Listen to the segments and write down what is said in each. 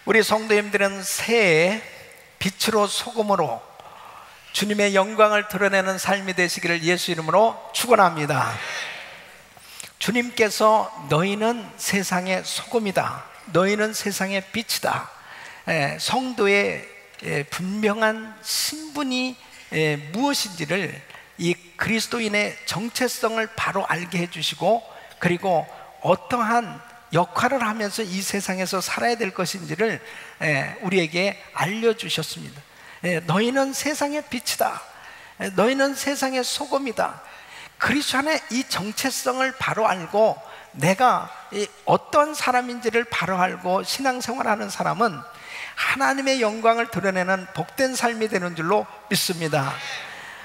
우리 성도님들은 새해 빛으로 소금으로 주님의 영광을 드러내는 삶이 되시기를 예수 이름으로 축원합니다. 주님께서 너희는 세상의 소금이다, 너희는 세상의 빛이다, 성도의 분명한 신분이 무엇인지를 이 그리스도인의 정체성을 바로 알게 해주시고, 그리고 어떠한 역할을 하면서 이 세상에서 살아야 될 것인지를 우리에게 알려주셨습니다. 너희는 세상의 빛이다, 너희는 세상의 소금이다. 그리스도 안에 이 정체성을 바로 알고 내가 어떤 사람인지를 바로 알고 신앙생활하는 사람은 하나님의 영광을 드러내는 복된 삶이 되는 줄로 믿습니다.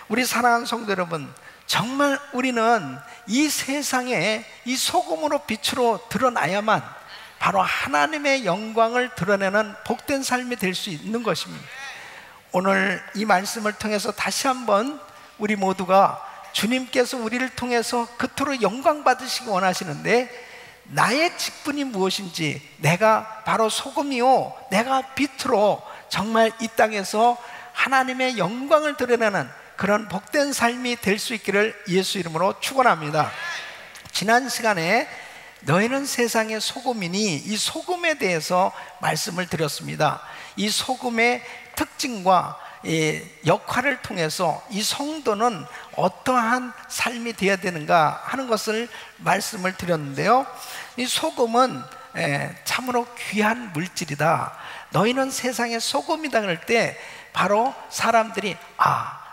우리 사랑하는 성도 여러분, 정말 우리는 이 세상에 이 소금으로 빛으로 드러나야만 바로 하나님의 영광을 드러내는 복된 삶이 될 수 있는 것입니다. 오늘 이 말씀을 통해서 다시 한번 우리 모두가 주님께서 우리를 통해서 그토록 영광 받으시기 원하시는데, 나의 직분이 무엇인지, 내가 바로 소금이요 내가 빛으로 정말 이 땅에서 하나님의 영광을 드러내는 그런 복된 삶이 될 수 있기를 예수 이름으로 축원합니다. 지난 시간에 너희는 세상의 소금이니, 이 소금에 대해서 말씀을 드렸습니다. 이 소금의 특징과 역할을 통해서 이 성도는 어떠한 삶이 되어야 되는가 하는 것을 말씀을 드렸는데요, 이 소금은 참으로 귀한 물질이다, 너희는 세상의 소금이다 그럴 때 바로 사람들이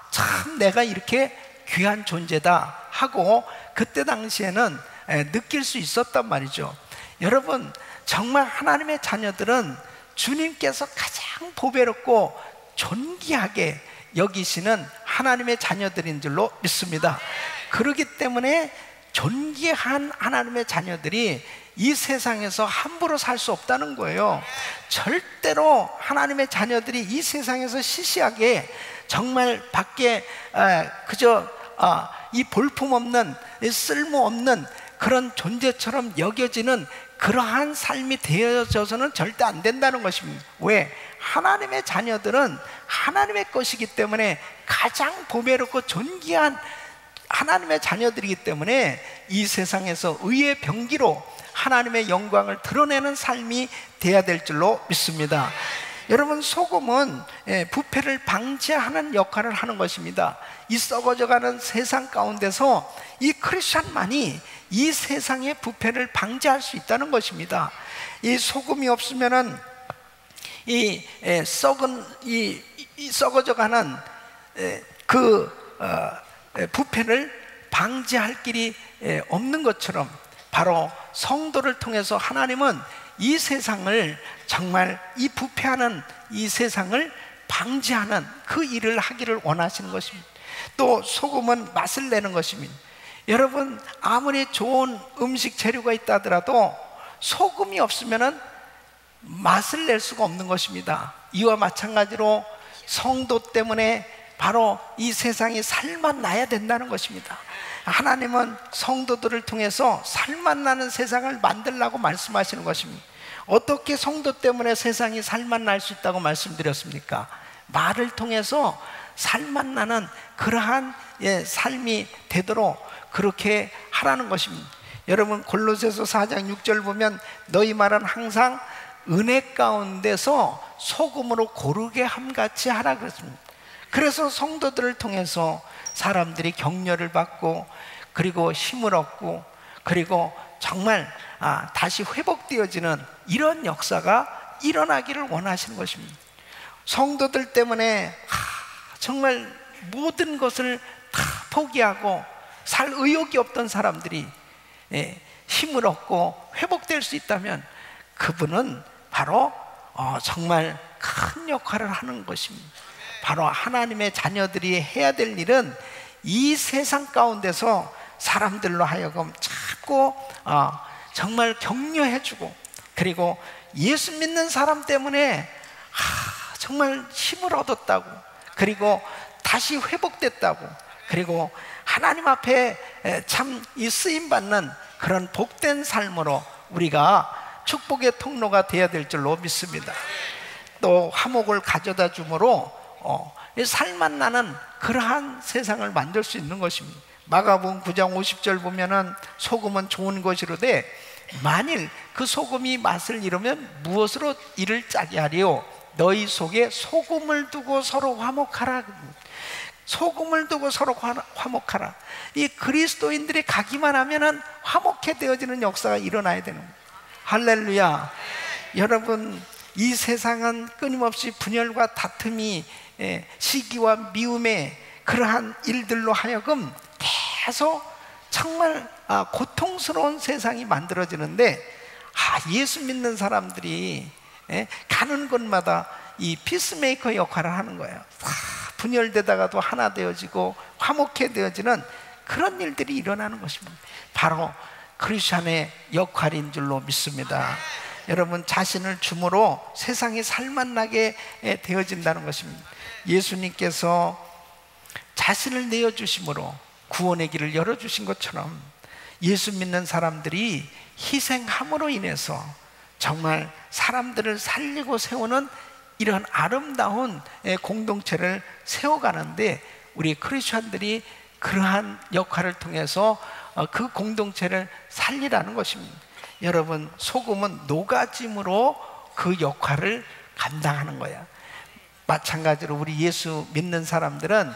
참 내가 이렇게 귀한 존재다 하고 그때 당시에는 느낄 수 있었단 말이죠. 여러분, 정말 하나님의 자녀들은 주님께서 가장 보배롭고 존귀하게 여기시는 하나님의 자녀들인 줄로 믿습니다. 그렇기 때문에 존귀한 하나님의 자녀들이 이 세상에서 함부로 살 수 없다는 거예요. 절대로 하나님의 자녀들이 이 세상에서 시시하게 정말 밖에 그저 이 볼품없는, 쓸모없는 그런 존재처럼 여겨지는 그러한 삶이 되어져서는 절대 안 된다는 것입니다. 왜? 하나님의 자녀들은 하나님의 것이기 때문에 가장 보배롭고 존귀한 하나님의 자녀들이기 때문에 이 세상에서 의의 병기로 하나님의 영광을 드러내는 삶이 돼야 될 줄로 믿습니다. 여러분, 소금은 부패를 방지하는 역할을 하는 것입니다. 이 썩어져가는 세상 가운데서 이 크리스찬만이 이 세상의 부패를 방지할 수 있다는 것입니다. 이 소금이 없으면은 이 썩어져가는 부패를 방지할 길이 없는 것처럼, 바로 성도를 통해서 하나님은 이 세상을 정말 이 부패하는 이 세상을 방지하는 그 일을 하기를 원하시는 것입니다. 또 소금은 맛을 내는 것입니다. 여러분, 아무리 좋은 음식 재료가 있다 하더라도 소금이 없으면은 맛을 낼 수가 없는 것입니다. 이와 마찬가지로 성도 때문에 바로 이 세상이 살맛 나야 된다는 것입니다. 하나님은 성도들을 통해서 살맛 나는 세상을 만들라고 말씀하시는 것입니다. 어떻게 성도 때문에 세상이 살맛 날 수 있다고 말씀드렸습니까? 말을 통해서 살맛 나는 그러한 삶이 되도록 그렇게 하라는 것입니다. 여러분, 골로새서 4장 6절 보면 너희 말은 항상 은혜 가운데서 소금으로 고르게 함같이 하라 그랬습니다. 그래서 성도들을 통해서 사람들이 격려를 받고, 그리고 힘을 얻고, 그리고 정말 다시 회복되어지는 이런 역사가 일어나기를 원하시는 것입니다. 성도들 때문에 정말 모든 것을 다 포기하고 살 의욕이 없던 사람들이 힘을 얻고 회복될 수 있다면 그분은 바로 정말 큰 역할을 하는 것입니다. 바로 하나님의 자녀들이 해야 될 일은 이 세상 가운데서 사람들로 하여금 자꾸 정말 격려해주고, 그리고 예수 믿는 사람 때문에 정말 힘을 얻었다고, 그리고 다시 회복됐다고, 그리고 하나님 앞에 참 이 쓰임받는 그런 복된 삶으로 우리가 축복의 통로가 되어야 될 줄로 믿습니다. 또 화목을 가져다 주므로 살맛 나는 그러한 세상을 만들 수 있는 것입니다. 마가복음 9장 50절 보면은 소금은 좋은 것이로되 만일 그 소금이 맛을 잃으면 무엇으로 이를 짜게 하리요? 너희 속에 소금을 두고 서로 화목하라. 소금을 두고 서로 화목하라. 이 그리스도인들이 가기만 하면은 화목해 되어지는 역사가 일어나야 되는 거예요. 할렐루야. 여러분, 이 세상은 끊임없이 분열과 다툼이 시기와 미움의 그러한 일들로 하여금 계속 정말 고통스러운 세상이 만들어지는데, 예수 믿는 사람들이 가는 곳마다 이 피스메이커 역할을 하는 거예요. 분열되다가도 하나 되어지고 화목해 되어지는 그런 일들이 일어나는 것입니다. 바로 크리스천의 역할인 줄로 믿습니다. 여러분, 자신을 주므로 세상이 살맛나게 되어진다는 것입니다. 예수님께서 자신을 내어주심으로 구원의 길을 열어주신 것처럼 예수 믿는 사람들이 희생함으로 인해서 정말 사람들을 살리고 세우는 이런 아름다운 공동체를 세워가는데, 우리 크리스천들이 그러한 역할을 통해서 그 공동체를 살리라는 것입니다. 여러분, 소금은 녹아짐으로 그 역할을 감당하는 거야. 마찬가지로 우리 예수 믿는 사람들은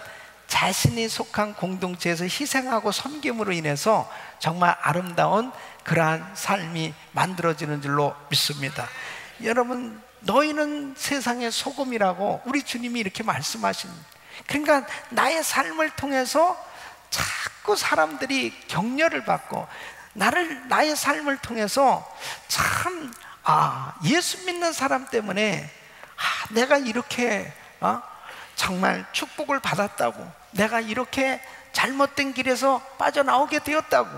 자신이 속한 공동체에서 희생하고 섬김으로 인해서 정말 아름다운 그러한 삶이 만들어지는 줄로 믿습니다. 여러분, 너희는 세상의 소금이라고 우리 주님이 이렇게 말씀하십니다. 그러니까 나의 삶을 통해서 자꾸 사람들이 격려를 받고, 나의 삶을 통해서 참 예수 믿는 사람 때문에 내가 이렇게 정말 축복을 받았다고, 내가 이렇게 잘못된 길에서 빠져나오게 되었다고,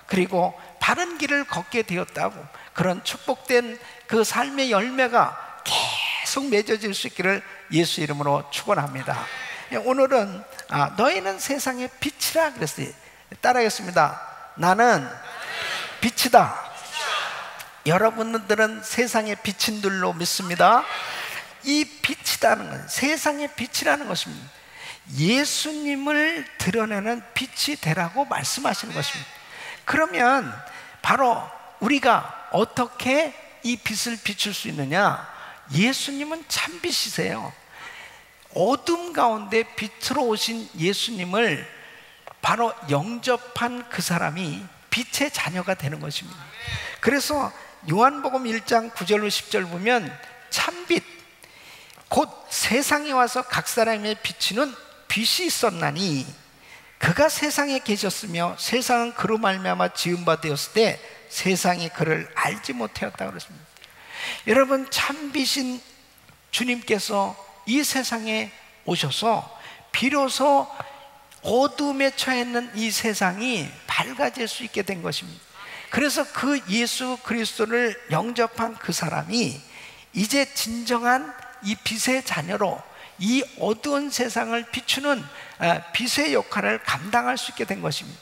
그리고 바른 길을 걷게 되었다고, 그런 축복된 그 삶의 열매가 계속 맺어질 수 있기를 예수 이름으로 축원합니다. 오늘은 너희는 세상의 빛이라 그랬어요. 따라하겠습니다. 나는 빛이다. 여러분들은 세상의 빛인 줄로 믿습니다. 이 빛이라는 건 세상의 빛이라는 것입니다. 예수님을 드러내는 빛이 되라고 말씀하시는 것입니다. 그러면 바로 우리가 어떻게 이 빛을 비출 수 있느냐? 예수님은 참 빛이세요. 어둠 가운데 빛으로 오신 예수님을 바로 영접한 그 사람이 빛의 자녀가 되는 것입니다. 그래서 요한복음 1장 9절로 10절 보면 참빛 곧 세상에 와서 각 사람에 비치는 빛이 있었나니 그가 세상에 계셨으며 세상은 그로 말미암아 지은 바 되었을 때 세상이 그를 알지 못하였다 그랬습니다. 여러분, 참빛인 주님께서 이 세상에 오셔서 비로소 어둠에 처해 있는 이 세상이 밝아질 수 있게 된 것입니다. 그래서 그 예수 그리스도를 영접한 그 사람이 이제 진정한 이 빛의 자녀로 이 어두운 세상을 비추는 빛의 역할을 감당할 수 있게 된 것입니다.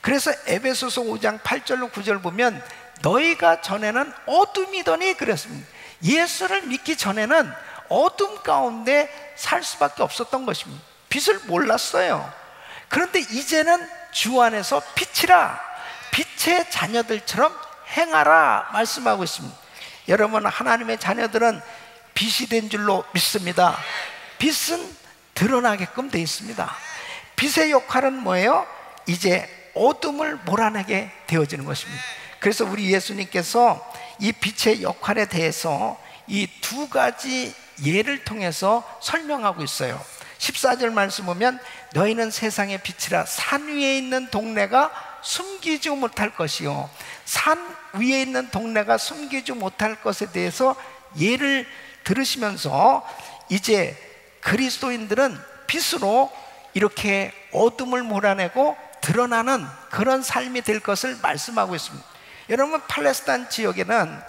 그래서 에베소서 5장 8절로 9절 보면 너희가 전에는 어둠이더니 그랬습니다. 예수를 믿기 전에는 어둠 가운데 살 수밖에 없었던 것입니다. 빛을 몰랐어요. 그런데 이제는 주 안에서 빛이라, 빛의 자녀들처럼 행하라 말씀하고 있습니다. 여러분, 하나님의 자녀들은 빛이 된 줄로 믿습니다. 빛은 드러나게끔 되어 있습니다. 빛의 역할은 뭐예요? 이제 어둠을 몰아내게 되어지는 것입니다. 그래서 우리 예수님께서 이 빛의 역할에 대해서 이 두 가지 예를 통해서 설명하고 있어요. 14절 말씀 보면 너희는 세상의 빛이라 산 위에 있는 동네가 숨기지 못할 것이요, 산 위에 있는 동네가 숨기지 못할 것에 대해서 예를 들으시면서 이제 그리스도인들은 빛으로 이렇게 어둠을 몰아내고 드러나는 그런 삶이 될 것을 말씀하고 있습니다. 여러분, 팔레스타인 지역에는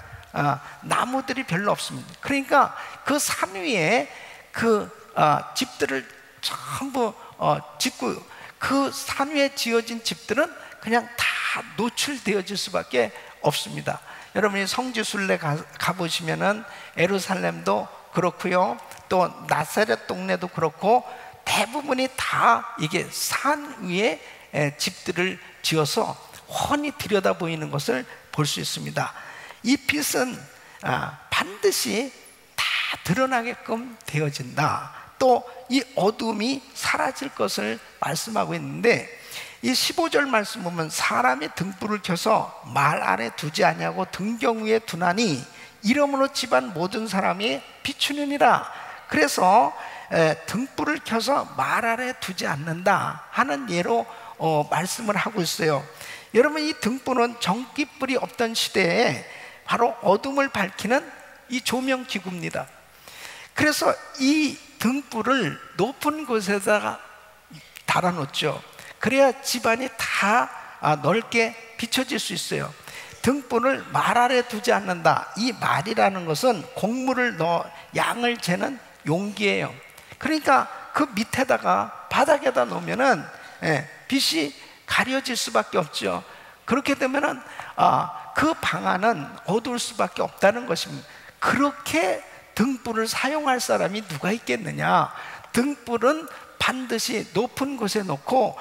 나무들이 별로 없습니다. 그러니까 그 산 위에 그 집들을 전부 짓고, 그 산 위에 지어진 집들은 그냥 다 노출되어질 수밖에 없습니다. 여러분이 성지순례 가보시면은 예루살렘도 그렇고요, 또 나사렛 동네도 그렇고 대부분이 다 이게 산 위에 집들을 지어서 훤히 들여다 보이는 것을 볼 수 있습니다. 이 빛은 반드시 다 드러나게끔 되어진다. 또 이 어둠이 사라질 것을 말씀하고 있는데, 이 15절 말씀 보면 사람의 등불을 켜서 말 아래 두지 아니하고 등경 위에 두나니 이러므로 집안 모든 사람이 비추느니라. 그래서 등불을 켜서 말 아래 두지 않는다 하는 예로 말씀을 하고 있어요. 여러분, 이 등불은 전기불이 없던 시대에 바로 어둠을 밝히는 이 조명기구입니다. 그래서 이 등불을 높은 곳에다가 달아놓죠. 그래야 집안이 다 넓게 비춰질 수 있어요. 등불을 말 아래 두지 않는다. 이 말이라는 것은 곡물을 넣어 양을 재는 용기예요. 그러니까 그 밑에다가 바닥에다 놓으면은 빛이 가려질 수밖에 없죠. 그렇게 되면은 그 방 안은 어두울 수밖에 없다는 것입니다. 그렇게 등불을 사용할 사람이 누가 있겠느냐? 등불은 반드시 높은 곳에 놓고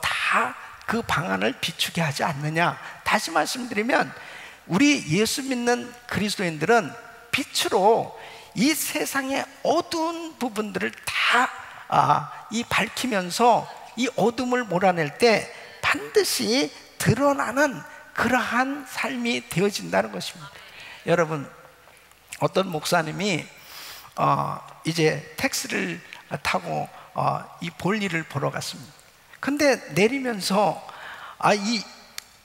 다 그 방 안을 비추게 하지 않느냐? 다시 말씀드리면 우리 예수 믿는 그리스도인들은 빛으로 이 세상의 어두운 부분들을 다 밝히면서 이 어둠을 몰아낼 때 반드시 드러나는 그러한 삶이 되어진다는 것입니다. 여러분, 어떤 목사님이 이제 택시를 타고 이 볼일을 보러 갔습니다. 근데 내리면서 이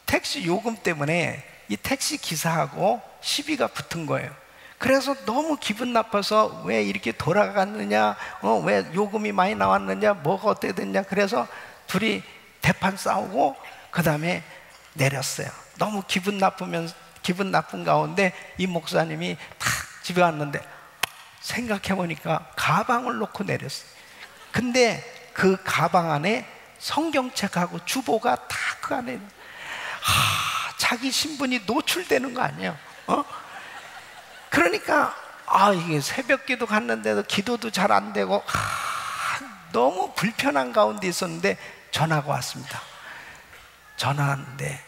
택시 요금 때문에 이 택시 기사하고 시비가 붙은 거예요. 그래서 너무 기분 나빠서 왜 이렇게 돌아갔느냐, 왜 요금이 많이 나왔느냐, 뭐가 어떻게 됐냐. 그래서 둘이 대판 싸우고 그 다음에 내렸어요. 너무 기분 나쁜 가운데 이 목사님이 탁 집에 왔는데 생각해보니까 가방을 놓고 내렸어요. 근데 그 가방 안에 성경책하고 주보가 다 그 안에 자기 신분이 노출되는 거 아니에요? 그러니까 이게 새벽 기도 갔는데도 기도도 잘 안 되고 너무 불편한 가운데 있었는데 전화가 왔습니다. 전화하는데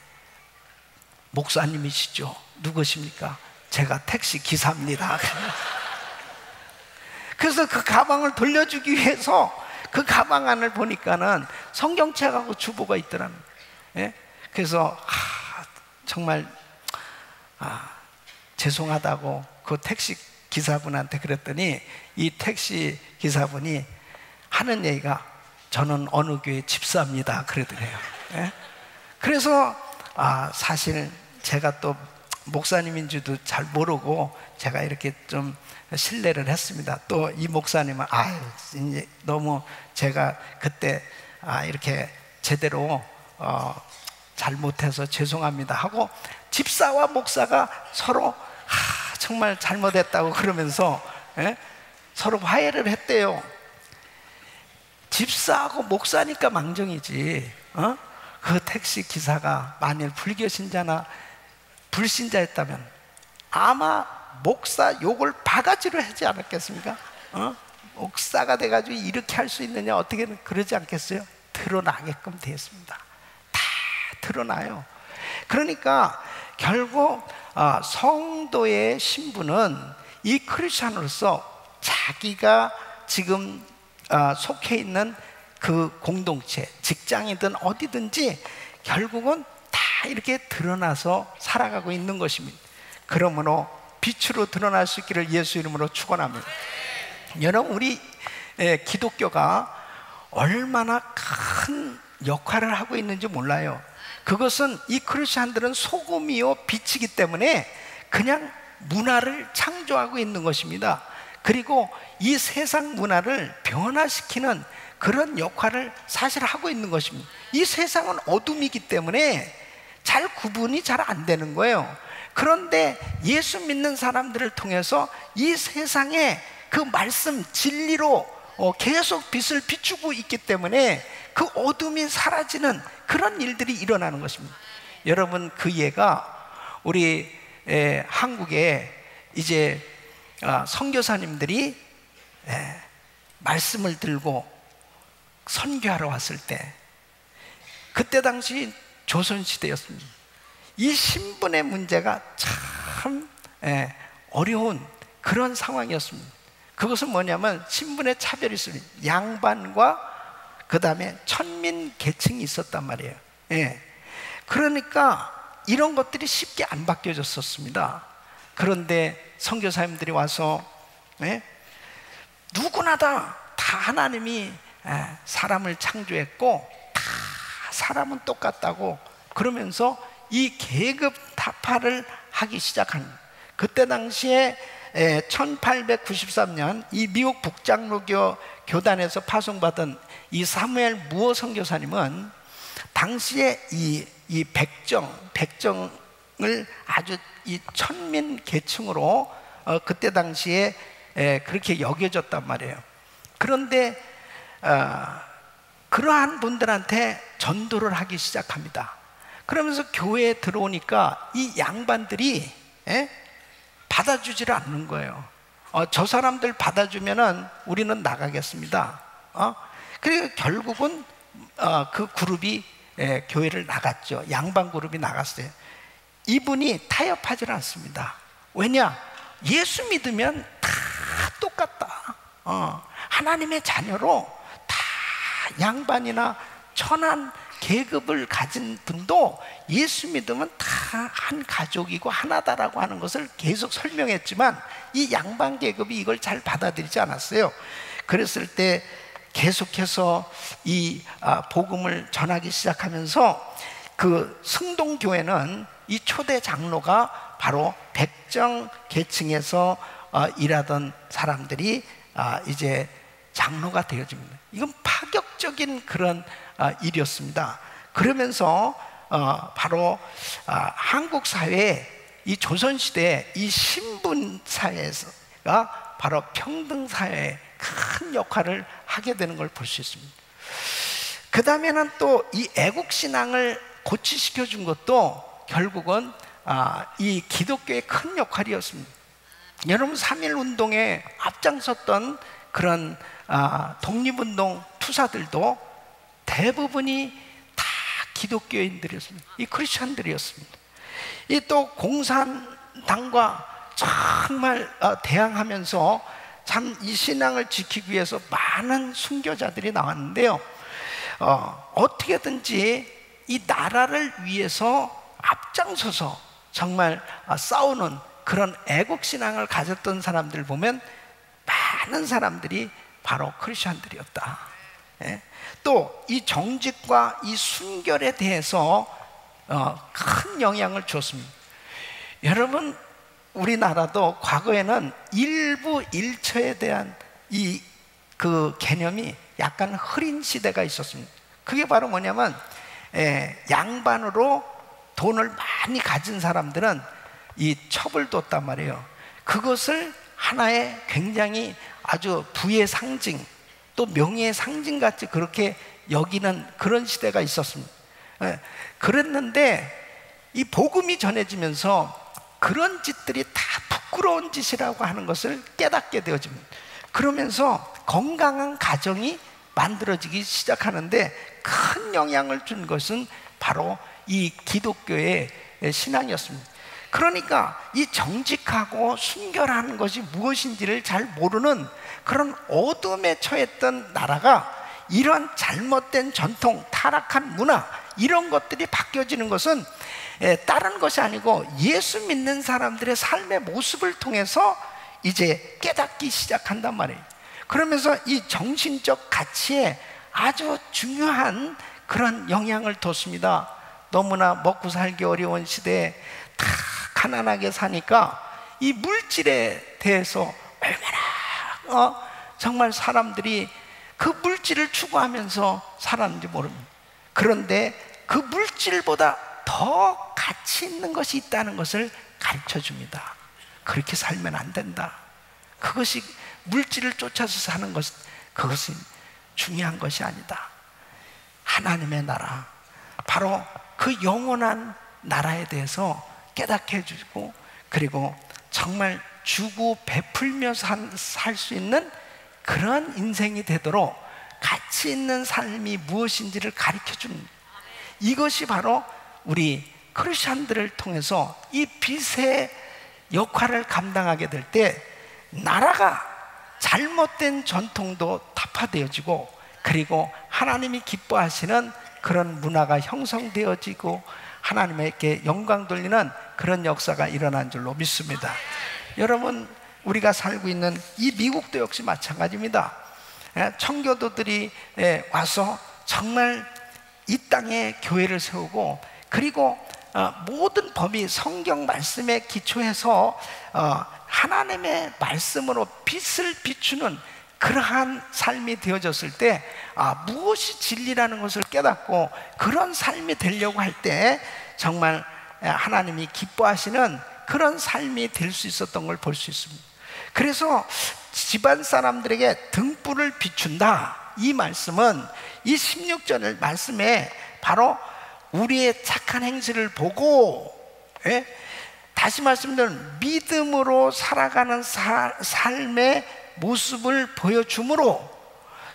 목사님이시죠? 누구십니까? 제가 택시 기사입니다. 그래서 그 가방을 돌려주기 위해서 그 가방 안을 보니까는 성경책하고 주보가 있더라고요. 그래서 정말 죄송하다고 그 택시 기사분한테 그랬더니 이 택시 기사분이 하는 얘기가 저는 어느 교회 집사입니다 그러더래요. 그래서 사실 제가 또 목사님인 줄도 잘 모르고 제가 이렇게 좀 신뢰를 했습니다. 또 이 목사님은 이제 너무 제가 그때 이렇게 제대로 잘못해서 죄송합니다 하고 집사와 목사가 서로 정말 잘못했다고 그러면서 서로 화해를 했대요. 집사하고 목사니까 망정이지. 그 택시 기사가 만일 불교 신자나 불신자였다면 아마 목사 욕을 바가지로 하지 않았겠습니까? 목사가 돼가지고 이렇게 할 수 있느냐, 어떻게 그러지 않겠어요? 드러나게끔 되었습니다. 다 드러나요. 그러니까 결국 성도의 신분은 이 크리스찬으로서 자기가 지금 속해 있는 그 공동체, 직장이든 어디든지 결국은 다 이렇게 드러나서 살아가고 있는 것입니다. 그러므로 빛으로 드러날 수 있기를 예수 이름으로 축원합니다. 여러분, 우리 기독교가 얼마나 큰 역할을 하고 있는지 몰라요. 그것은 이 크리스찬들은 소금이요 빛이기 때문에 그냥 문화를 창조하고 있는 것입니다. 그리고 이 세상 문화를 변화시키는 그런 역할을 사실 하고 있는 것입니다. 이 세상은 어둠이기 때문에 잘 구분이 잘 안 되는 거예요. 그런데 예수 믿는 사람들을 통해서 이 세상에 그 말씀 진리로 계속 빛을 비추고 있기 때문에 그 어둠이 사라지는 그런 일들이 일어나는 것입니다. 여러분, 그 예가 우리 한국에 이제 선교사님들이 말씀을 들고 선교하러 왔을 때, 그때 당시 조선시대였습니다. 이 신분의 문제가 참 어려운 그런 상황이었습니다. 그것은 뭐냐면 신분의 차별이 있습니다. 양반과 그 다음에 천민 계층이 있었단 말이에요. 그러니까 이런 것들이 쉽게 안 바뀌어졌었습니다. 그런데 선교사님들이 와서 누구나 다 하나님이 사람을 창조했고 다 사람은 똑같다고 그러면서 이 계급 타파를 하기 시작한, 그때 당시에 1893년 이 미국 북장로교 교단에서 파송받은 이 사무엘 무어 선교사님은 당시에 이 백정을 아주 이 천민 계층으로 그때 당시에 그렇게 여겨졌단 말이에요. 그런데 그러한 분들한테 전도를 하기 시작합니다. 그러면서 교회에 들어오니까 이 양반들이 받아주지를 않는 거예요. 저 사람들 받아주면은 우리는 나가겠습니다. 그리고 결국은 그 그룹이 교회를 나갔죠. 양반 그룹이 나갔어요. 이분이 타협하지 않습니다. 왜냐? 예수 믿으면 다 똑같다. 하나님의 자녀로 다 양반이나 천한 계급을 가진 분도 예수 믿으면 다 한 가족이고 하나다라고 하는 것을 계속 설명했지만 이 양반 계급이 이걸 잘 받아들이지 않았어요. 그랬을 때 계속해서 이 복음을 전하기 시작하면서 그 승동교회는 이 초대 장로가 바로 백정 계층에서 일하던 사람들이 이제 장로가 되어집니다. 이건 파격적인 그런 일이었습니다. 그러면서 바로 한국 사회에 이 조선시대 이 신분 사회가 바로 평등 사회에 큰 역할을 하게 되는 걸 볼 수 있습니다. 그 다음에는 또 이 애국 신앙을 고취시켜 준 것도 결국은 이 기독교의 큰 역할이었습니다. 여러분 3.1 운동에 앞장섰던 그런 독립운동 투사들도 대부분이 다 기독교인들이었습니다. 이 크리스천들이었습니다. 이 또 공산당과 정말 대항하면서 참 이 신앙을 지키기 위해서 많은 순교자들이 나왔는데요. 어떻게든지 이 나라를 위해서 앞장서서 정말 싸우는 그런 애국신앙을 가졌던 사람들 보면 많은 사람들이 바로 크리스천들이었다. 또 이 정직과 이 순결에 대해서 큰 영향을 줬습니다. 여러분 우리나라도 과거에는 일부 일처에 대한 그 개념이 약간 흐린 시대가 있었습니다. 그게 바로 뭐냐면 양반으로 돈을 많이 가진 사람들은 이 첩을 뒀단 말이에요. 그것을 하나의 굉장히 아주 부의 상징 또 명예의 상징같이 그렇게 여기는 그런 시대가 있었습니다. 그랬는데 이 복음이 전해지면서 그런 짓들이 다 부끄러운 짓이라고 하는 것을 깨닫게 되어집니다. 그러면서 건강한 가정이 만들어지기 시작하는데 큰 영향을 준 것은 바로 이 기독교의 신앙이었습니다. 그러니까 이 정직하고 순결한 것이 무엇인지를 잘 모르는 그런 어둠에 처했던 나라가 이런 잘못된 전통, 타락한 문화 이런 것들이 바뀌어지는 것은 다른 것이 아니고 예수 믿는 사람들의 삶의 모습을 통해서 이제 깨닫기 시작한단 말이에요. 그러면서 이 정신적 가치에 아주 중요한 그런 영향을 뒀습니다. 너무나 먹고 살기 어려운 시대에 다 가난하게 사니까 이 물질에 대해서 얼마나 정말 사람들이 그 물질을 추구하면서 살았는지 모릅니다. 그런데 그 물질보다 더 가치 있는 것이 있다는 것을 가르쳐 줍니다. 그렇게 살면 안 된다. 그것이 물질을 쫓아서 사는 것, 그것은 중요한 것이 아니다. 하나님의 나라, 바로 그 영원한 나라에 대해서 깨닫게 해주고 그리고 정말 주고 베풀며 살 수 있는 그런 인생이 되도록 가치 있는 삶이 무엇인지를 가르쳐주는, 이것이 바로 우리 크리스천들을 통해서 이 빛의 역할을 감당하게 될 때 나라가 잘못된 전통도 타파되어지고, 그리고 하나님이 기뻐하시는 그런 문화가 형성되어지고 하나님에게 영광 돌리는 그런 역사가 일어난 줄로 믿습니다. 여러분, 우리가 살고 있는 이 미국도 역시 마찬가지입니다. 청교도들이 와서 정말 이 땅에 교회를 세우고, 그리고 모든 법이 성경 말씀에 기초해서 하나님의 말씀으로 빛을 비추는 그러한 삶이 되어졌을 때, 무엇이 진리라는 것을 깨닫고 그런 삶이 되려고 할 때 정말 하나님이 기뻐하시는 그런 삶이 될 수 있었던 걸 볼 수 있습니다. 그래서 집안 사람들에게 등불을 비춘다, 이 말씀은 이 16절 말씀에 바로 우리의 착한 행실을 보고, 다시 말씀드리면 믿음으로 살아가는 삶의 모습을 보여주므로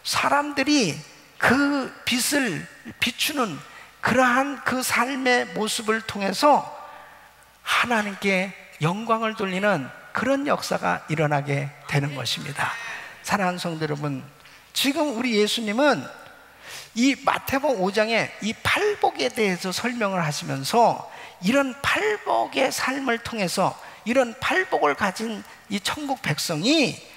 사람들이 그 빛을 비추는 그러한 그 삶의 모습을 통해서 하나님께 영광을 돌리는 그런 역사가 일어나게 되는 것입니다. 사랑하는 성도 여러분, 지금 우리 예수님은 이 마태복음 5장에 이 팔복에 대해서 설명을 하시면서 이런 팔복의 삶을 통해서 이런 팔복을 가진 이 천국 백성이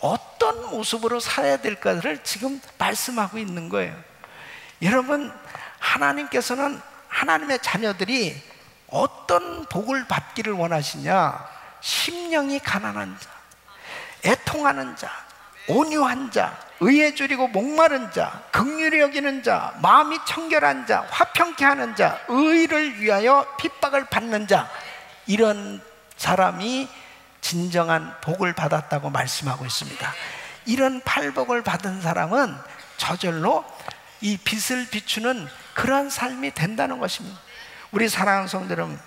어떤 모습으로 살아야 될까를 지금 말씀하고 있는 거예요. 여러분, 하나님께서는 하나님의 자녀들이 어떤 복을 받기를 원하시냐? 심령이 가난한 자, 애통하는 자, 온유한 자, 의에 줄이고 목마른 자, 긍휼히 여기는 자, 마음이 청결한 자, 화평케 하는 자, 의를 위하여 핍박을 받는 자, 이런 사람이 진정한 복을 받았다고 말씀하고 있습니다. 이런 팔복을 받은 사람은 저절로 이 빛을 비추는 그러한 삶이 된다는 것입니다. 우리 사랑하는 성도 여러분,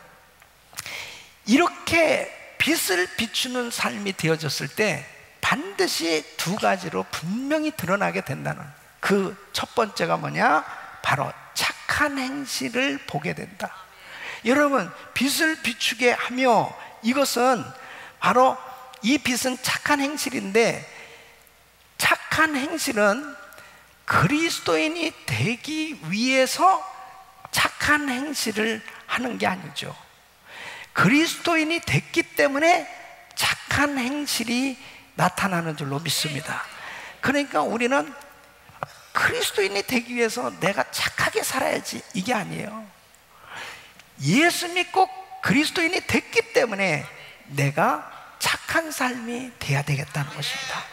이렇게 빛을 비추는 삶이 되어졌을 때 반드시 두 가지로 분명히 드러나게 된다는, 그 첫 번째가 뭐냐? 바로 착한 행실을 보게 된다. 여러분, 빛을 비추게 하며, 이것은 바로 이 빛은 착한 행실인데, 착한 행실은 그리스도인이 되기 위해서 착한 행실을 하는 게 아니죠. 그리스도인이 됐기 때문에 착한 행실이 나타나는 줄로 믿습니다. 그러니까 우리는 그리스도인이 되기 위해서 내가 착하게 살아야지, 이게 아니에요. 예수 믿고 그리스도인이 됐기 때문에 내가 착한 삶이 돼야 되겠다는 것입니다.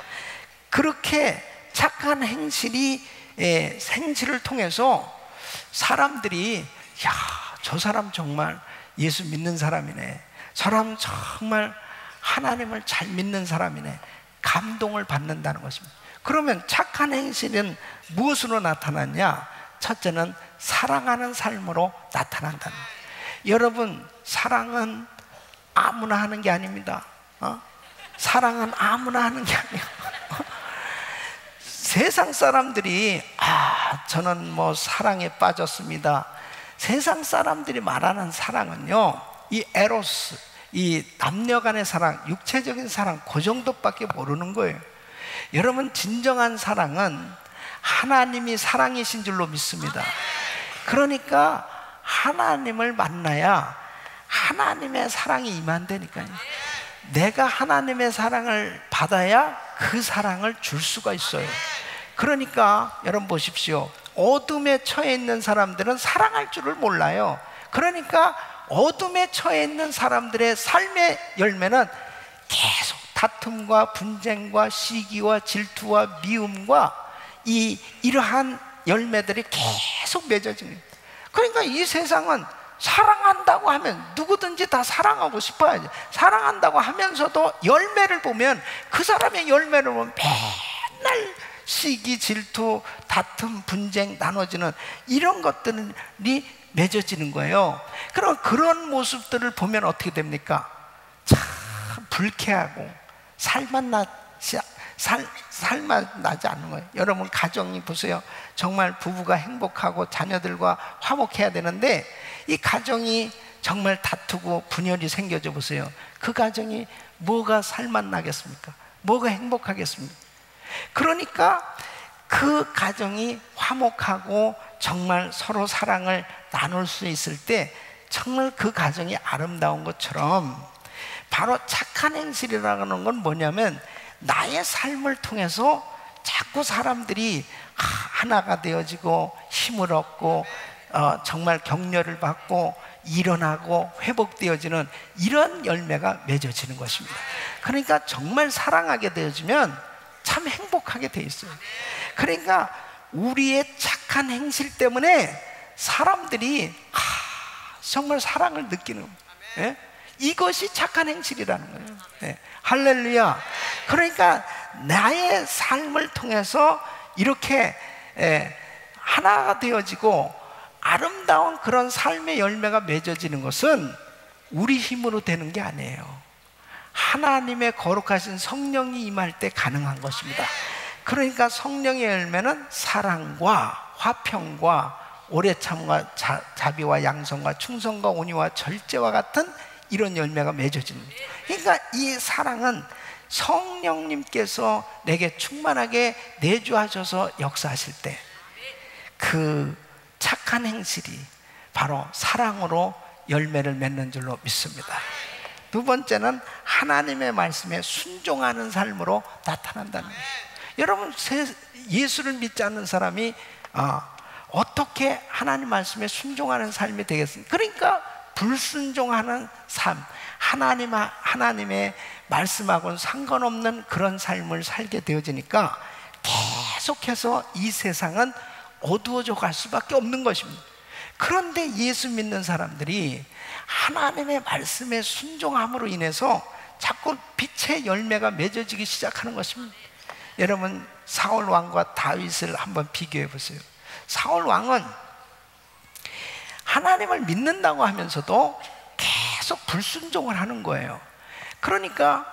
그렇게 착한 행실을 통해서 사람들이, 야, 저 사람 정말 예수 믿는 사람이네, 저 사람 정말 하나님을 잘 믿는 사람이네, 감동을 받는다는 것입니다. 그러면 착한 행실은 무엇으로 나타났냐? 첫째는 사랑하는 삶으로 나타난다는 거예요. 여러분, 사랑은 아무나 하는 게 아닙니다. 사랑은 아무나 하는 게 아니에요. 세상 사람들이 저는 뭐 사랑에 빠졌습니다. 세상 사람들이 말하는 사랑은요, 이 에로스, 이 남녀 간의 사랑, 육체적인 사랑, 그 정도밖에 모르는 거예요. 여러분, 진정한 사랑은 하나님이 사랑이신 줄로 믿습니다. 그러니까 하나님을 만나야 하나님의 사랑이 임한다니까요. 내가 하나님의 사랑을 받아야 그 사랑을 줄 수가 있어요. 그러니까 여러분 보십시오. 어둠에 처해 있는 사람들은 사랑할 줄을 몰라요. 그러니까 어둠에 처해 있는 사람들의 삶의 열매는 계속 다툼과 분쟁과 시기와 질투와 미움과 이러한 열매들이 계속 맺어지는 거예요. 그러니까 이 세상은 사랑한다고 하면 누구든지 다 사랑하고 싶어야지. 사랑한다고 하면서도 열매를 보면, 그 사람의 열매를 보면 맨날 시기, 질투, 다툼, 분쟁, 나눠지는 이런 것들이 맺어지는 거예요. 그럼 그런 모습들을 보면 어떻게 됩니까? 참 불쾌하고 살맛 나지 않는 거예요. 여러분 가정이 보세요. 정말 부부가 행복하고 자녀들과 화목해야 되는데 이 가정이 정말 다투고 분열이 생겨져 보세요. 그 가정이 뭐가 살맛 나겠습니까? 뭐가 행복하겠습니까? 그러니까 그 가정이 화목하고 정말 서로 사랑을 나눌 수 있을 때 정말 그 가정이 아름다운 것처럼, 바로 착한 행실이라는 건 뭐냐면 나의 삶을 통해서 자꾸 사람들이 하나가 되어지고 힘을 얻고 정말 격려를 받고 일어나고 회복되어지는 이런 열매가 맺어지는 것입니다. 그러니까 정말 사랑하게 되어지면 참 행복하게 돼 있어요. 그러니까 우리의 착한 행실 때문에 사람들이 정말 사랑을 느끼는 거예요. 예? 이것이 착한 행실이라는 거예요. 예. 할렐루야. 그러니까 나의 삶을 통해서 이렇게 하나가 되어지고 아름다운 그런 삶의 열매가 맺어지는 것은 우리 힘으로 되는 게 아니에요. 하나님의 거룩하신 성령이 임할 때 가능한 것입니다. 그러니까 성령의 열매는 사랑과 화평과 오래참과 자비와 양선과 충성과 온유와 절제와 같은 이런 열매가 맺어지는 거예요. 그러니까 이 사랑은 성령님께서 내게 충만하게 내주하셔서 역사하실 때 그 착한 행실이 바로 사랑으로 열매를 맺는 줄로 믿습니다. 두 번째는 하나님의 말씀에 순종하는 삶으로 나타난다는 거예요. 여러분, 예수를 믿지 않는 사람이 어떻게 하나님 말씀에 순종하는 삶이 되겠습니까? 그러니까 불순종하는 삶, 하나님의 말씀하고는 상관없는 그런 삶을 살게 되어지니까 계속해서 이 세상은 어두워져 갈 수밖에 없는 것입니다. 그런데 예수 믿는 사람들이 하나님의 말씀에 순종함으로 인해서 자꾸 빛의 열매가 맺어지기 시작하는 것입니다. 여러분, 사울 왕과 다윗을 한번 비교해 보세요. 사울 왕은 하나님을 믿는다고 하면서도 계속 불순종을 하는 거예요. 그러니까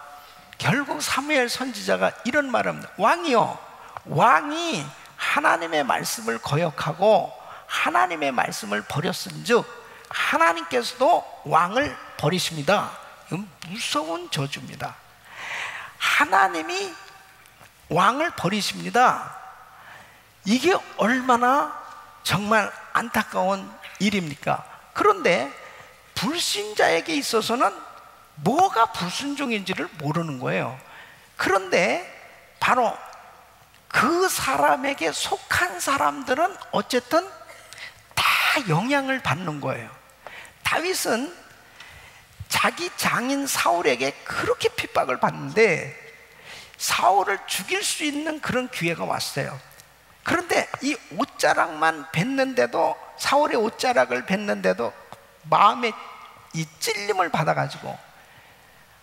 결국 사무엘 선지자가 이런 말을 합니다. 왕이요, 왕이 하나님의 말씀을 거역하고 하나님의 말씀을 버렸은즉 하나님께서도 왕을 버리십니다. 이건 무서운 저주입니다. 하나님이 왕을 버리십니다. 이게 얼마나 정말 안타까운 일입니까? 그런데 불신자에게 있어서는 뭐가 불순종인지를 모르는 거예요. 그런데 바로 그 사람에게 속한 사람들은 어쨌든 다 영향을 받는 거예요. 다윗은 자기 장인 사울에게 그렇게 핍박을 받는데 사울을 죽일 수 있는 그런 기회가 왔어요. 그런데 이 옷자락만 뱉는데도, 사울의 옷자락을 뱉는데도 마음에 이 찔림을 받아가지고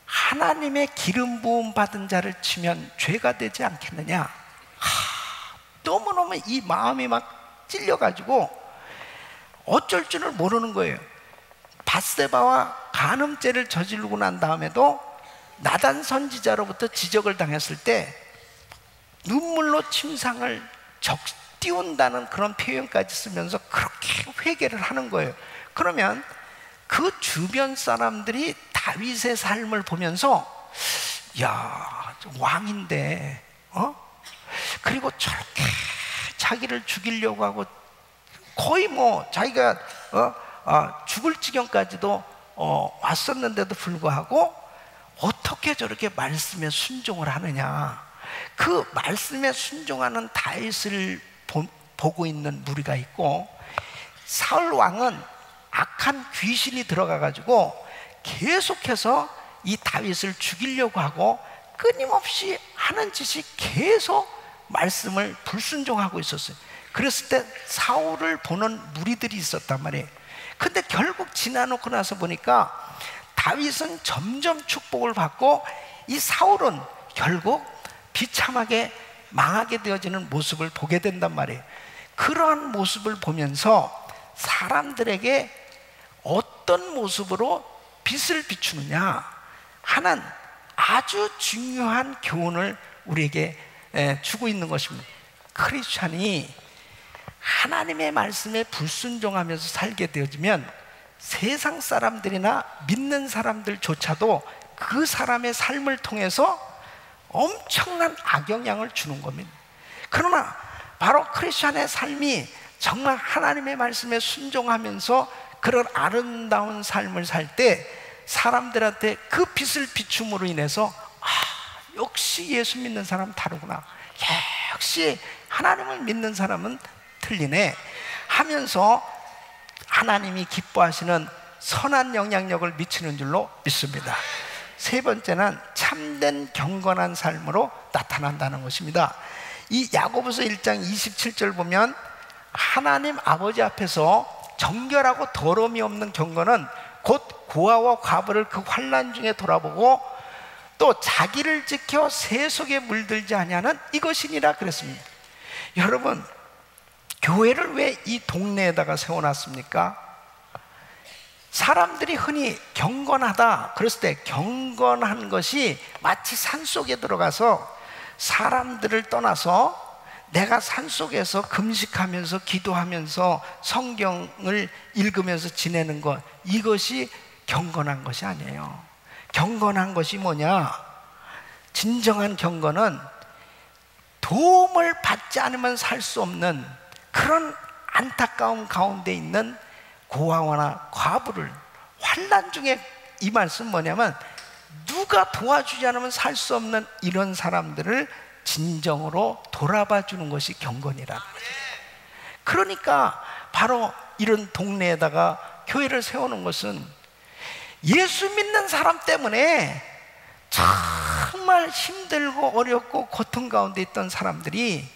하나님의 기름 부음 받은 자를 치면 죄가 되지 않겠느냐. 너무너무 이 마음이 막 찔려가지고 어쩔 줄을 모르는 거예요. 밧세바와 간음죄를 저지르고 난 다음에도 나단 선지자로부터 지적을 당했을 때 눈물로 침상을 띄운다는 그런 표현까지 쓰면서 그렇게 회개를 하는 거예요. 그러면 그 주변 사람들이 다윗의 삶을 보면서 야, 왕인데 그리고 저렇게 자기를 죽이려고 하고 거의 뭐 자기가 죽을 지경까지도 왔었는데도 불구하고 어떻게 저렇게 말씀에 순종을 하느냐. 그 말씀에 순종하는 다윗을 보고 있는 무리가 있고, 사울 왕은 악한 귀신이 들어가가지고 계속해서 이 다윗을 죽이려고 하고 끊임없이 하는 짓이 계속 말씀을 불순종하고 있었어요. 그랬을 때 사울을 보는 무리들이 있었단 말이에요. 근데 결국 지나놓고 나서 보니까 다윗은 점점 축복을 받고 이 사울은 결국 비참하게 망하게 되어지는 모습을 보게 된단 말이에요. 그러한 모습을 보면서 사람들에게 어떤 모습으로 빛을 비추느냐 하는 아주 중요한 교훈을 우리에게 주고 있는 것입니다. 크리스찬이 하나님의 말씀에 불순종하면서 살게 되어지면 세상 사람들이나 믿는 사람들조차도 그 사람의 삶을 통해서 엄청난 악영향을 주는 겁니다. 그러나 바로 크리스찬의 삶이 정말 하나님의 말씀에 순종하면서 그런 아름다운 삶을 살 때 사람들한테 그 빛을 비춤으로 인해서 역시 예수 믿는 사람 다르구나, 역시 하나님을 믿는 사람은 틀리네 하면서 하나님이 기뻐하시는 선한 영향력을 미치는 줄로 믿습니다. 세 번째는 참된 경건한 삶으로 나타난다는 것입니다. 이 야고보서 1장 27절 보면 하나님 아버지 앞에서 정결하고 더러움이 없는 경건은 곧 고아와 과부를 그 환난 중에 돌아보고 또 자기를 지켜 새 속에 물들지 아니하는 이것이니라 그랬습니다. 여러분, 교회를 왜 이 동네에다가 세워놨습니까? 사람들이 흔히 경건하다 그랬을 때 경건한 것이 마치 산속에 들어가서 사람들을 떠나서 내가 산속에서 금식하면서 기도하면서 성경을 읽으면서 지내는 것, 이것이 경건한 것이 아니에요. 경건한 것이 뭐냐? 진정한 경건은 도움을 받지 않으면 살 수 없는 그런 안타까움 가운데 있는 고아와나 과부를, 환난 중에 이 말씀 뭐냐면 누가 도와주지 않으면 살 수 없는 이런 사람들을 진정으로 돌아봐 주는 것이 경건이라는 거죠. 그러니까 바로 이런 동네에다가 교회를 세우는 것은 예수 믿는 사람 때문에 정말 힘들고 어렵고 고통 가운데 있던 사람들이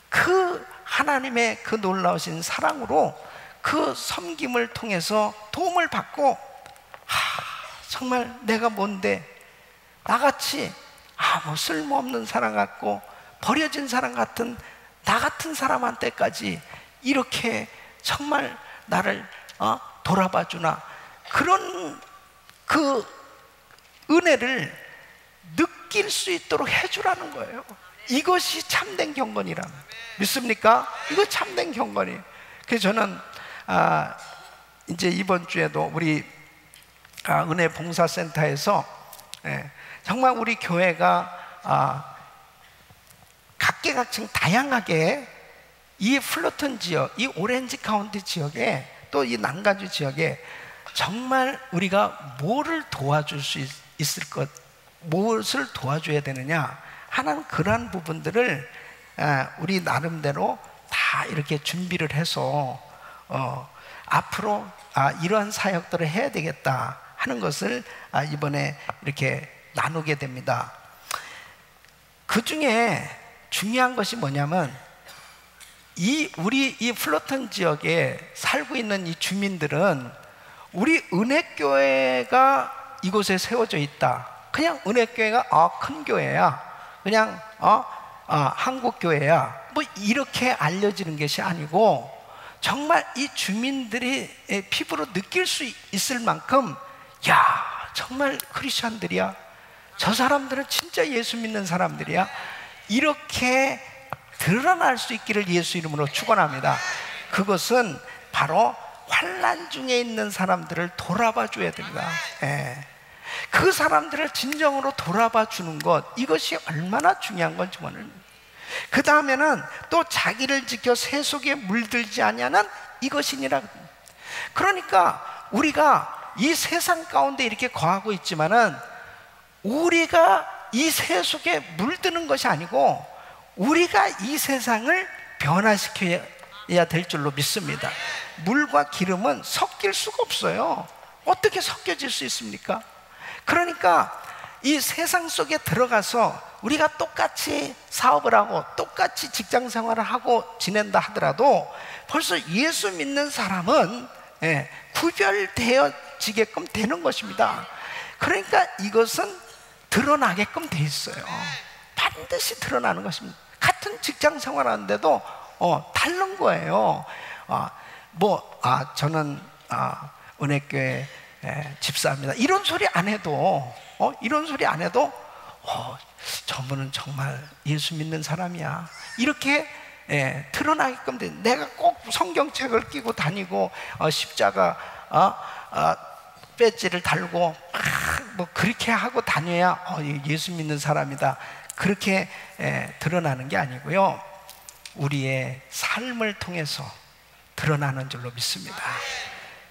그 하나님의 그 놀라우신 사랑으로 그 섬김을 통해서 도움을 받고 정말 내가 뭔데 나같이 아무 쓸모없는 사람 같고 버려진 사람 같은 나 같은 사람한테까지 이렇게 정말 나를 돌아봐 주나, 그런 그 은혜를 느낄 수 있도록 해주라는 거예요. 이것이 참된 경건이라 믿습니까? 이거 참된 경건이에요. 그래서 저는 이제 이번 주에도 우리 은혜 봉사센터에서 정말 우리 교회가 각계각층 다양하게 이 플러튼 지역, 이 오렌지 카운티 지역에 또 이 난간주 지역에 정말 우리가 뭐를 도와줄 수 있을 것, 무엇을 도와줘야 되느냐 하는 그러한 부분들을 우리 나름대로 다 이렇게 준비를 해서 앞으로 이러한 사역들을 해야 되겠다 하는 것을 이번에 이렇게 나누게 됩니다. 그 중에 중요한 것이 뭐냐면 우리 이 플러튼 지역에 살고 있는 이 주민들은 우리 은혜교회가 이곳에 세워져 있다, 그냥 은혜교회가 큰 교회야, 그냥 한국교회야, 뭐 이렇게 알려지는 것이 아니고 정말 이 주민들이 피부로 느낄 수 있을 만큼 야, 정말 크리스찬들이야, 저 사람들은 진짜 예수 믿는 사람들이야, 이렇게 드러날 수 있기를 예수 이름으로 축원합니다. 그것은 바로 환난 중에 있는 사람들을 돌아봐 줘야 됩니다. 그 사람들을 진정으로 돌아봐 주는 것, 이것이 얼마나 중요한 건지 오늘. 그 다음에는 또 자기를 지켜 새 속에 물들지 아니하는 이것이니라. 그러니까 우리가 이 세상 가운데 이렇게 거하고 있지만은 우리가 이 새 속에 물드는 것이 아니고 우리가 이 세상을 변화시켜야 될 줄로 믿습니다. 물과 기름은 섞일 수가 없어요. 어떻게 섞여질 수 있습니까? 그러니까 이 세상 속에 들어가서 우리가 똑같이 사업을 하고 똑같이 직장 생활을 하고 지낸다 하더라도 벌써 예수 믿는 사람은 구별되어지게끔 되는 것입니다. 그러니까 이것은 드러나게끔 돼 있어요. 반드시 드러나는 것입니다. 같은 직장 생활하는데도 다른 거예요. 저는 은혜교회 집사입니다, 이런 소리 안 해도 이런 소리 안 해도 저분은 정말 예수 믿는 사람이야, 이렇게 드러나게끔 돼. 내가 꼭 성경책을 끼고 다니고 십자가 배지를 달고 뭐 그렇게 하고 다녀야 예수 믿는 사람이다, 그렇게 드러나는 게 아니고요, 우리의 삶을 통해서 드러나는 줄로 믿습니다.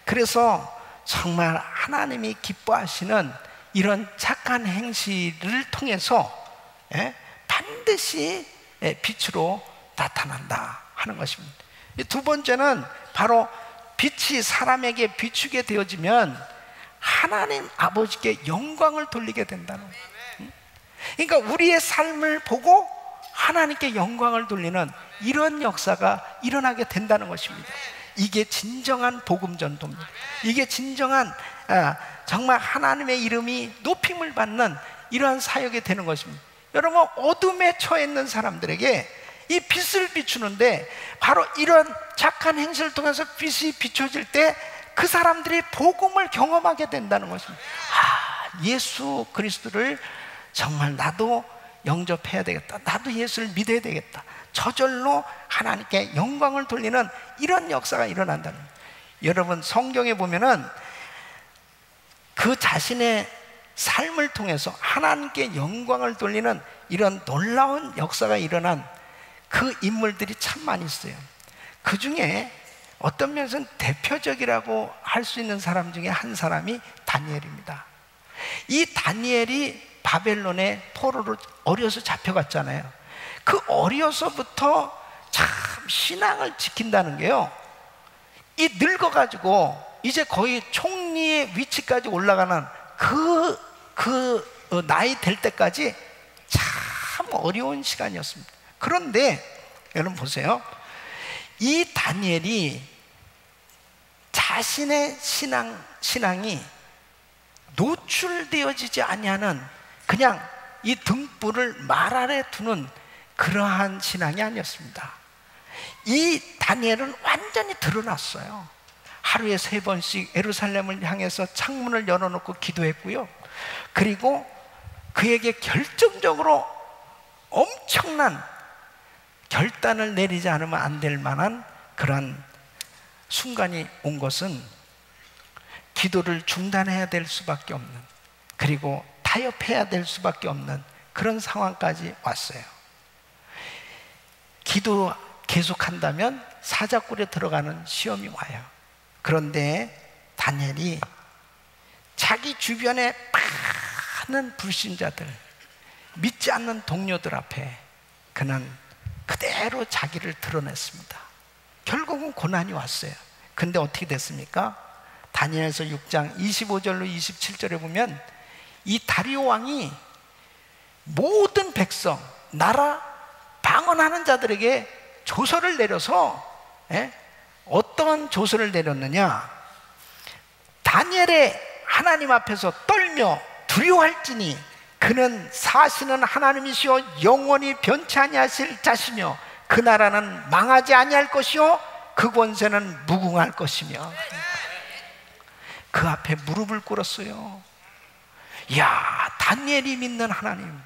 그래서 정말 하나님이 기뻐하시는 이런 착한 행실을 통해서 반드시 빛으로 나타난다 하는 것입니다. 두 번째는 바로 빛이 사람에게 비추게 되어지면 하나님 아버지께 영광을 돌리게 된다는 거예요. 그러니까 우리의 삶을 보고 하나님께 영광을 돌리는 이런 역사가 일어나게 된다는 것입니다. 이게 진정한 복음 전도입니다. 이게 진정한 정말 하나님의 이름이 높임을 받는 이러한 사역이 되는 것입니다. 여러분, 어둠에 처해 있는 사람들에게 이 빛을 비추는데 바로 이런 착한 행실을 통해서 빛이 비춰질 때 그 사람들이 복음을 경험하게 된다는 것입니다. 예수 그리스도를 정말 나도 영접해야 되겠다, 나도 예수를 믿어야 되겠다, 저절로 하나님께 영광을 돌리는 이런 역사가 일어난다는 거예요. 여러분, 성경에 보면은 그 자신의 삶을 통해서 하나님께 영광을 돌리는 이런 놀라운 역사가 일어난 그 인물들이 참 많이 있어요. 그 중에 어떤 면에서는 대표적이라고 할 수 있는 사람 중에 한 사람이 다니엘입니다. 이 다니엘이 바벨론에 포로로 어려서 잡혀갔잖아요. 그 어려서부터 참 신앙을 지킨다는 게요, 이 늙어가지고 이제 거의 총리의 위치까지 올라가는 그 나이 될 때까지 참 어려운 시간이었습니다. 그런데 여러분 보세요, 이 다니엘이 자신의 신앙이 노출되어지지 아니하는, 그냥 이 등불을 말 아래 두는 그러한 신앙이 아니었습니다. 이 다니엘은 완전히 드러났어요. 하루에 3번씩 예루살렘을 향해서 창문을 열어놓고 기도했고요, 그리고 그에게 결정적으로 엄청난 결단을 내리지 않으면 안 될 만한 그런 순간이 온 것은 기도를 중단해야 될 수밖에 없는, 그리고 타협해야 될 수밖에 없는 그런 상황까지 왔어요. 기도 계속한다면 사자굴에 들어가는 시험이 와요. 그런데 다니엘이 자기 주변에 많은 불신자들, 믿지 않는 동료들 앞에 그는 그대로 자기를 드러냈습니다. 결국은 고난이 왔어요. 근데 어떻게 됐습니까? 다니엘서 6장 25절로 27절에 보면 이 다리오 왕이 모든 백성, 나라 방언하는 자들에게 조서를 내려서, 어떤 조서를 내렸느냐, 다니엘의 하나님 앞에서 떨며 두려워할지니 그는 사시는 하나님이시오 영원히 변치 아니하실 자시며 그 나라는 망하지 아니할 것이요 그 권세는 무궁할 것이며. 그 앞에 무릎을 꿇었어요. 이야, 다니엘이 믿는 하나님,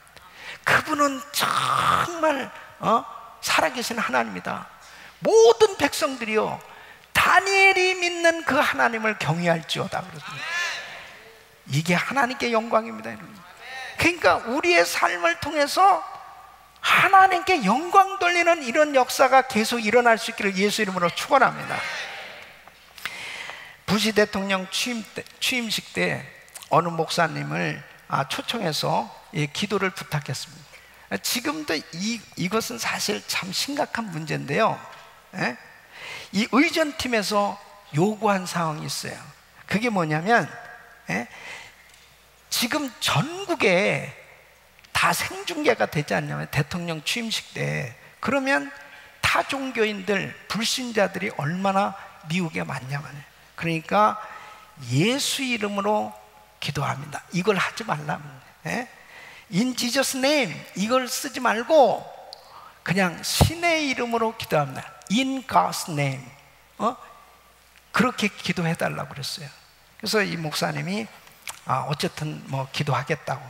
그분은 정말 살아계신 하나님이다. 모든 백성들이요 다니엘이 믿는 그 하나님을 경외할지어다 그러습니다. 이게 하나님께 영광입니다. 그러니까 우리의 삶을 통해서 하나님께 영광 돌리는 이런 역사가 계속 일어날 수 있기를 예수 이름으로 축원합니다. 부시 대통령 취임식 때 어느 목사님을 초청해서 기도를 부탁했습니다. 지금도 이것은 사실 참 심각한 문제인데요, 이 의전팀에서 요구한 상황이 있어요. 그게 뭐냐면, 지금 전국에 다 생중계가 되지 않냐면 대통령 취임식 때, 그러면 타 종교인들, 불신자들이 얼마나 미국에 많냐면, 그러니까 예수 이름으로 기도합니다. 이걸 하지 말라면, In Jesus name 이걸 쓰지 말고 그냥 신의 이름으로 기도합니다. In God's name. 그렇게 기도해 달라고 그랬어요. 그래서 이 목사님이 어쨌든 뭐 기도하겠다고.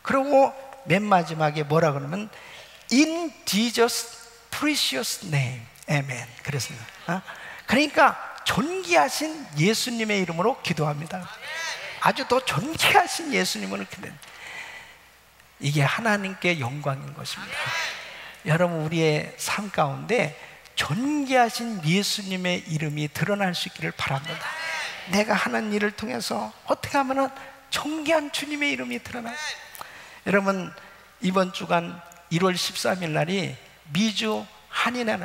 그리고 맨 마지막에 뭐라 그러면 In Jesus precious name, amen. 그랬습니다. 그러니까 존귀하신 예수님의 이름으로 기도합니다. 아주 더 존귀하신 예수님으로 기도합니다. 이게 하나님께 영광인 것입니다. 여러분, 우리의 삶 가운데 존귀하신 예수님의 이름이 드러날 수 있기를 바랍니다. 내가 하는 일을 통해서 어떻게 하면 존귀한 주님의 이름이 드러나요? 여러분, 이번 주간 1월 13일 날이 미주 한인의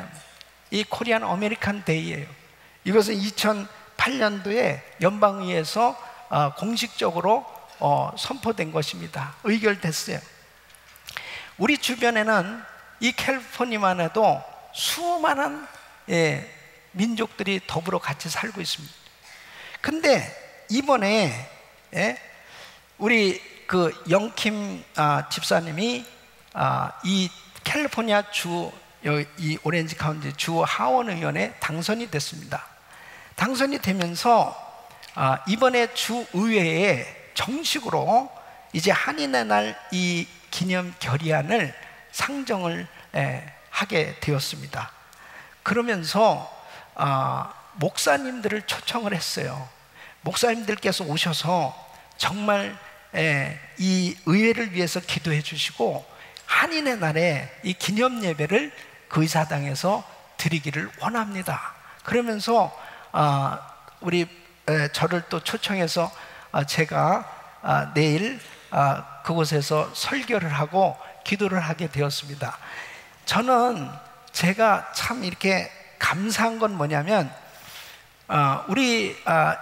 이 코리안 아메리칸 데이예요. 이것은 2008년도에 연방의회에서 공식적으로 선포된 것입니다. 의결됐어요. 우리 주변에는 이 캘리포니아만 해도 수많은 민족들이 더불어 같이 살고 있습니다. 근데 이번에 우리 그 영킴 집사님이 이 캘리포니아 주 이 오렌지 카운티 주 하원 의원에 당선이 됐습니다. 당선이 되면서 이번에 주 의회에 정식으로 이제 한인의 날 이 기념 결의안을 상정을 하게 되었습니다. 그러면서 목사님들을 초청을 했어요. 목사님들께서 오셔서 정말 이 의회를 위해서 기도해 주시고 한인의 날에 이 기념 예배를 그 의사당에서 드리기를 원합니다. 그러면서 우리 저를 또 초청해서 제가 내일 그곳에서 설교를 하고 기도를 하게 되었습니다. 저는 제가 참 이렇게 감사한 건 뭐냐면 우리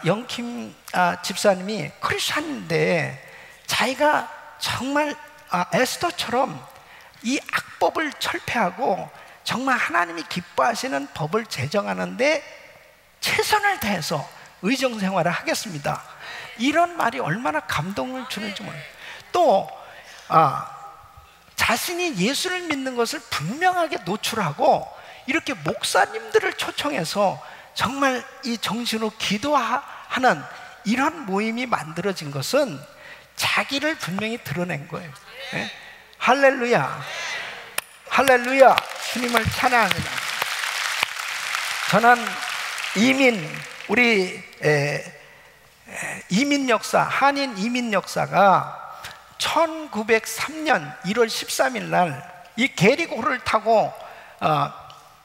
영킴 집사님이 크리스찬인데 자기가 정말 에스더처럼 이 악법을 철폐하고 정말 하나님이 기뻐하시는 법을 제정하는데 최선을 다해서 의정생활을 하겠습니다. 이런 말이 얼마나 감동을 주는지 몰라요. 또 자신이 예수를 믿는 것을 분명하게 노출하고 이렇게 목사님들을 초청해서 정말 이 정신으로 기도하는 이런 모임이 만들어진 것은 자기를 분명히 드러낸 거예요. 네? 할렐루야, 할렐루야. 주님을 찬양합니다. 저는 우리 이민 역사, 한인 이민 역사가 1903년 1월 13일 날 이 게리고를 타고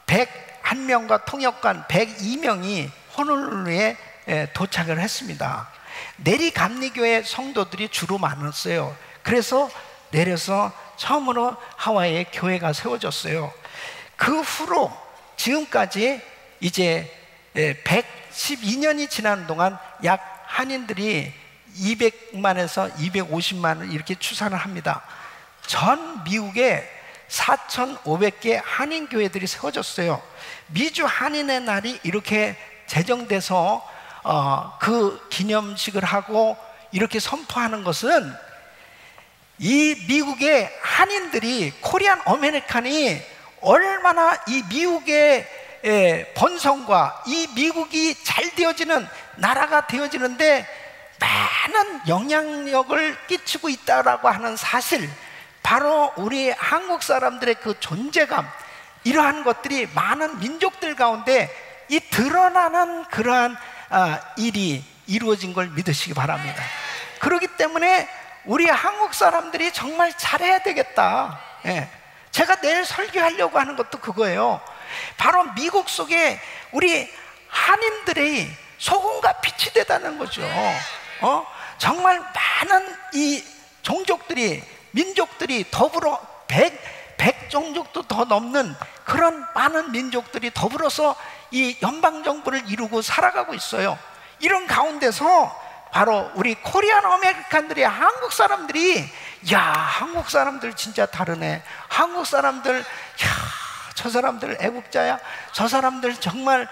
101명과 통역관 102명이 호놀룰루에 도착을 했습니다. 내리감리교회 성도들이 주로 많았어요. 그래서 내려서 처음으로 하와이에 교회가 세워졌어요. 그 후로 지금까지 이제 112년이 지나는 동안 약 한인들이 200만에서 250만을 이렇게 추산을 합니다. 전 미국에 4,500개 한인 교회들이 세워졌어요. 미주 한인의 날이 이렇게 제정돼서 그 기념식을 하고 이렇게 선포하는 것은 이 미국의 한인들이 코리안 아메리칸이 얼마나 이 미국의 번성과 이 미국이 잘 되어지는 나라가 되어지는데 많은 영향력을 끼치고 있다라고 하는 사실, 바로 우리 한국 사람들의 그 존재감, 이러한 것들이 많은 민족들 가운데 이 드러나는 그러한 일이 이루어진 걸 믿으시기 바랍니다. 그렇기 때문에 우리 한국 사람들이 정말 잘해야 되겠다. 제가 내일 설교하려고 하는 것도 그거예요. 바로 미국 속에 우리 한인들의 소금과 빛이 되다는 거죠. 정말 많은 이 종족들이, 민족들이 더불어 100 종족도 더 넘는 그런 많은 민족들이 더불어서 이 연방정부를 이루고 살아가고 있어요. 이런 가운데서 바로 우리 코리안 아메리칸들이, 한국 사람들이, 야, 한국 사람들 진짜 다르네. 한국 사람들, 야, 저 사람들 애국자야. 저 사람들 정말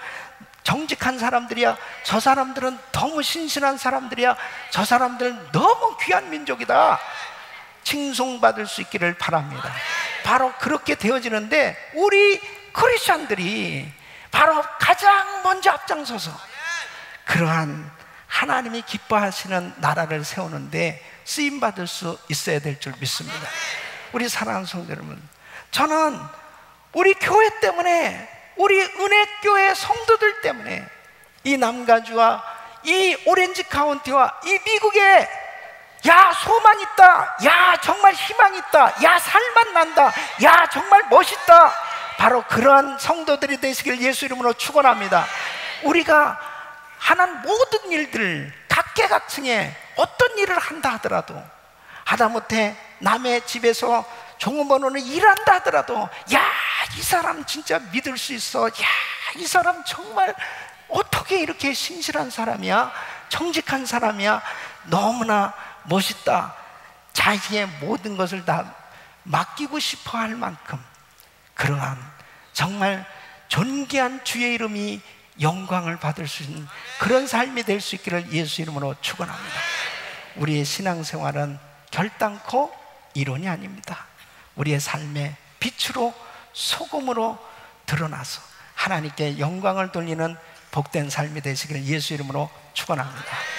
정직한 사람들이야. 저 사람들은 너무 신실한 사람들이야. 저 사람들 너무 귀한 민족이다. 칭송받을 수 있기를 바랍니다. 바로 그렇게 되어지는데 우리 크리스찬들이 바로 가장 먼저 앞장서서 그러한 하나님이 기뻐하시는 나라를 세우는데 쓰임받을 수 있어야 될 줄 믿습니다. 우리 사랑하는 성도 여러분, 저는 우리 교회 때문에, 우리 은혜교회 성도들 때문에 이 남가주와 이 오렌지 카운티와 이 미국에 야 소망 있다, 야 정말 희망 있다, 야 살만 난다, 야 정말 멋있다, 바로 그러한 성도들이 되시길 예수 이름으로 축원합니다. 우리가 하는 모든 일들, 각계각층에 어떤 일을 한다 하더라도, 하다못해 남의 집에서 종업원으로 일한다 하더라도, 야 이 사람 진짜 믿을 수 있어, 야 이 사람 정말 어떻게 이렇게 신실한 사람이야, 정직한 사람이야, 너무나 멋있다, 자기의 모든 것을 다 맡기고 싶어 할 만큼 그러한 정말 존귀한 주의 이름이 영광을 받을 수 있는 그런 삶이 될 수 있기를 예수 이름으로 축원합니다. 우리의 신앙생활은 결단코 이론이 아닙니다. 우리의 삶의 빛으로, 소금으로 드러나서 하나님께 영광을 돌리는 복된 삶이 되시기를 예수 이름으로 축원합니다.